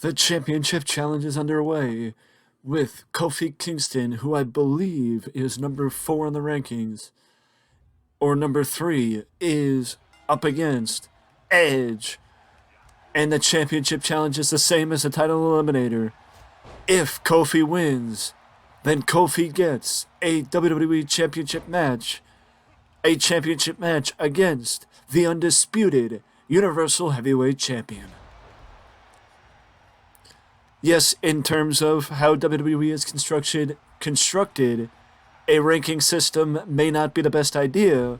The championship challenge is underway with Kofi Kingston, who I believe is number 4 in the rankings, or number 3, is up against Edge. And the championship challenge is the same as the title Eliminator. If Kofi wins, then Kofi gets a WWE Championship match. A championship match against the Undisputed Universal Heavyweight Champion. Yes, in terms of how WWE is constructed, a ranking system may not be the best idea,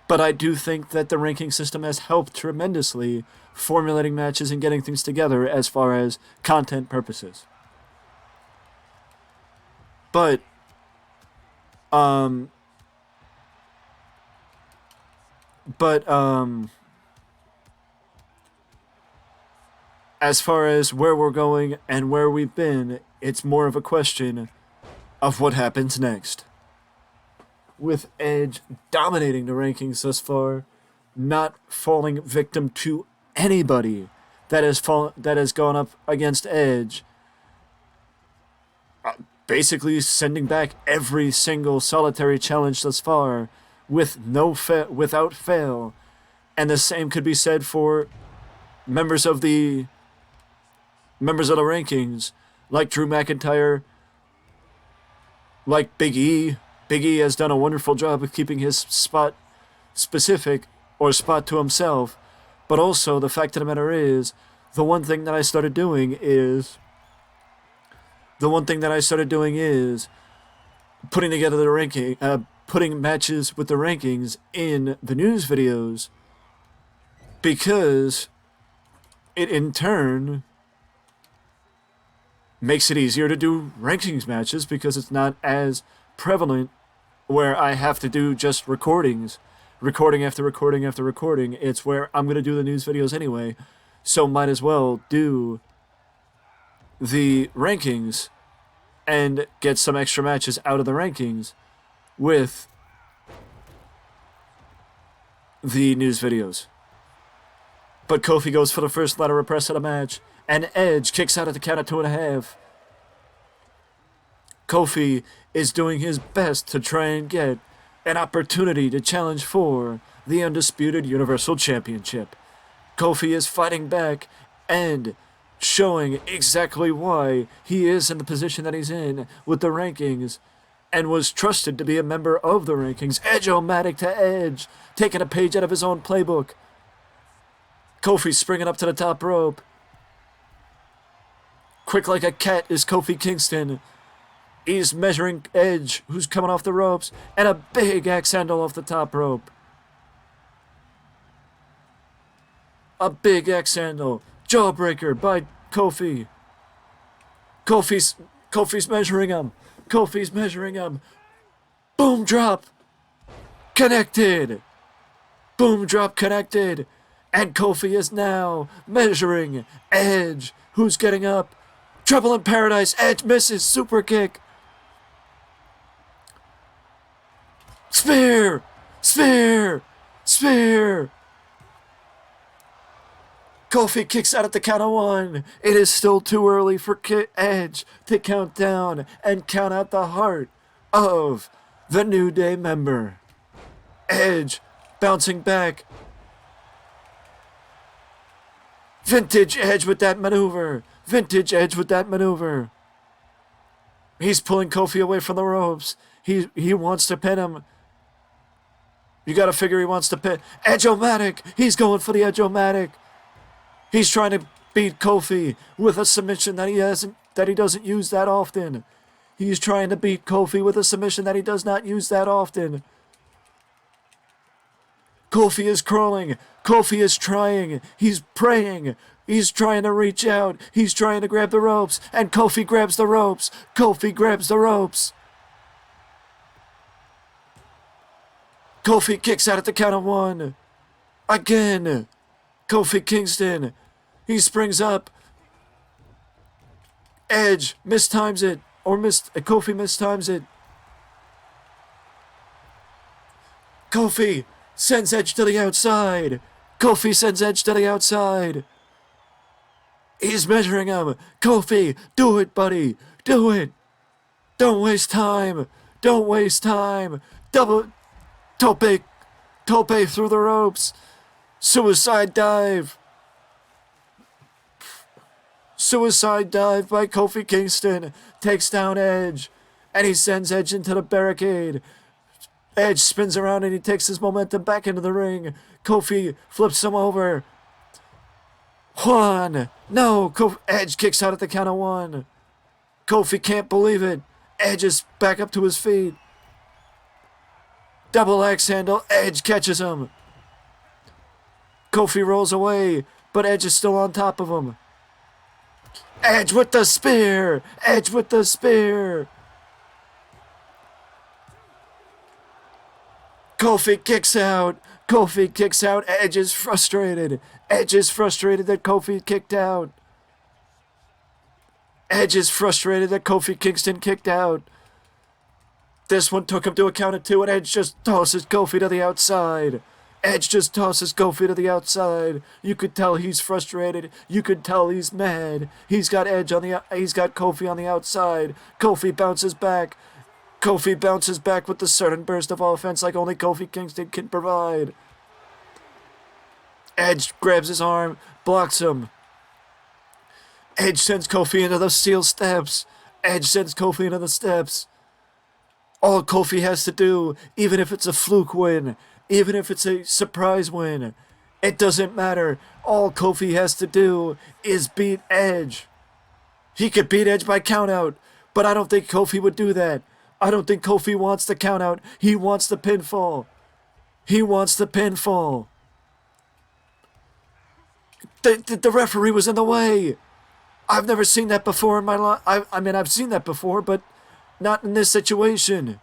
but I do think that the ranking system has helped tremendously formulating matches and getting things together as far as content purposes. But, as far as where we're going and where we've been, it's more of a question of what happens next. With Edge dominating the rankings thus far, not falling victim to anybody that has gone up against Edge, basically sending back every single solitary challenge thus far without fail. And the same could be said for members of the rankings, like Drew McIntyre, like Big E. Big E has done a wonderful job of keeping his spot to himself. But also, the fact of the matter is, the one thing that I started doing is putting together the ranking, putting matches with the rankings in the news videos, because it in turn makes it easier to do rankings matches, because it's not as prevalent where I have to do just recording after recording after recording. It's where I'm going to do the news videos anyway, so might as well do the rankings and get some extra matches out of the rankings with the news videos. But Kofi goes for the first ladder press of the match, and Edge kicks out at the count of 2.5. Kofi is doing his best to try and get an opportunity to challenge for the Undisputed Universal Championship. Kofi is fighting back and showing exactly why he is in the position that he's in with the rankings, and was trusted to be a member of the rankings. Edge-o-matic to Edge, taking a page out of his own playbook. Kofi springing up to the top rope. Quick like a cat is Kofi Kingston. He's measuring Edge, who's coming off the ropes, and a big axe handle off the top rope. A big axe handle. Jawbreaker by Kofi. Kofi's measuring him. Kofi's measuring him. Boom drop. Connected. Boom drop connected. And Kofi is now measuring Edge, who's getting up. Trouble in Paradise. Edge misses. Super kick. Spear! Spear! Spear! Kofi kicks out at the count of 1. It is still too early for Edge to count down and count out the heart of the New Day member. Edge bouncing back. Vintage Edge with that maneuver. Vintage Edge with that maneuver. He's pulling Kofi away from the ropes. He wants to pin him. You gotta figure he wants to pin. Edge-o-matic. He's going for the Edge-o-matic. He's trying to beat Kofi with a submission that he doesn't use that often. He's trying to beat Kofi with a submission that he does not use that often. Kofi is crawling. Kofi is trying. He's praying. He's trying to reach out. He's trying to grab the ropes. And Kofi grabs the ropes. Kofi grabs the ropes. Kofi kicks out at the count of 1. Again. Kofi Kingston. He springs up. Edge mistimes it. Kofi mistimes it. Kofi sends Edge to the outside. Kofi sends Edge to the outside. He's measuring him. Kofi, do it, buddy. Do it. Don't waste time. Don't waste time. Double tope. Tope through the ropes. Suicide dive. Suicide dive by Kofi Kingston. Takes down Edge. And he sends Edge into the barricade. Edge spins around and he takes his momentum back into the ring. Kofi flips him over. One. No. Edge kicks out at the count of one. Kofi can't believe it. Edge is back up to his feet. Double axe handle. Edge catches him. Kofi rolls away, but Edge is still on top of him. Edge with the spear. Edge with the spear. Kofi kicks out. Kofi kicks out. Edge is frustrated. Edge is frustrated that Kofi kicked out. Edge is frustrated that Kofi Kingston kicked out. This one took him to a count of two, and Edge just tosses Kofi to the outside. Edge just tosses Kofi to the outside. You could tell he's frustrated. You could tell he's mad. He's got Kofi on the outside. Kofi bounces back. Kofi bounces back with the certain burst of offense like only Kofi Kingston can provide. Edge grabs his arm, blocks him. Edge sends Kofi into the steel steps. Edge sends Kofi into the steps. All Kofi has to do, even if it's a fluke win, even if it's a surprise win, it doesn't matter. All Kofi has to do is beat Edge. He could beat Edge by countout, but I don't think Kofi would do that. I don't think Kofi wants the countout. He wants the pinfall. He wants the pinfall. The referee was in the way. I've never seen that before in my life. I mean, I've seen that before, but not in this situation.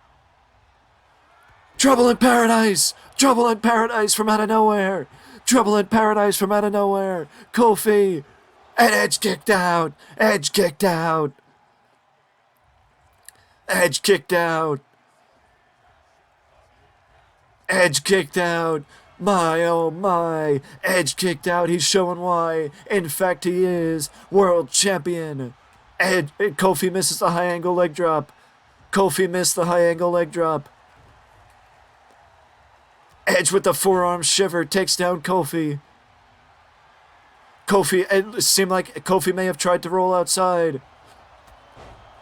Trouble in Paradise! Trouble in Paradise from out of nowhere! Trouble in Paradise from out of nowhere! Kofi! And Edge kicked out! Edge kicked out! Edge kicked out! Edge kicked out! My, oh my! Edge kicked out. He's showing why. In fact, he is world champion. Kofi misses the high angle leg drop. Kofi missed the high angle leg drop. Edge with the forearm shiver takes down Kofi. It seemed like Kofi may have tried to roll outside.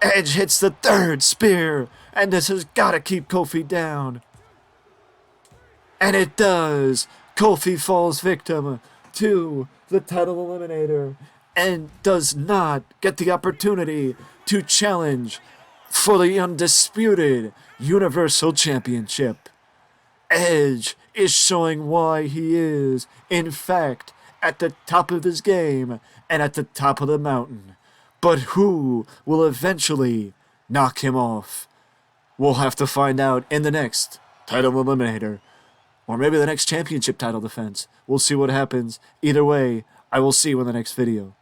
Edge hits the third spear, and this has got to keep Kofi down. And it does. Kofi falls victim to the title eliminator and does not get the opportunity to challenge for the Undisputed Universal Championship. Edge is showing why he is, in fact, at the top of his game and at the top of the mountain. But who will eventually knock him off? We'll have to find out in the next title eliminator. Or maybe the next championship title defense. We'll see what happens. Either way, I will see you in the next video.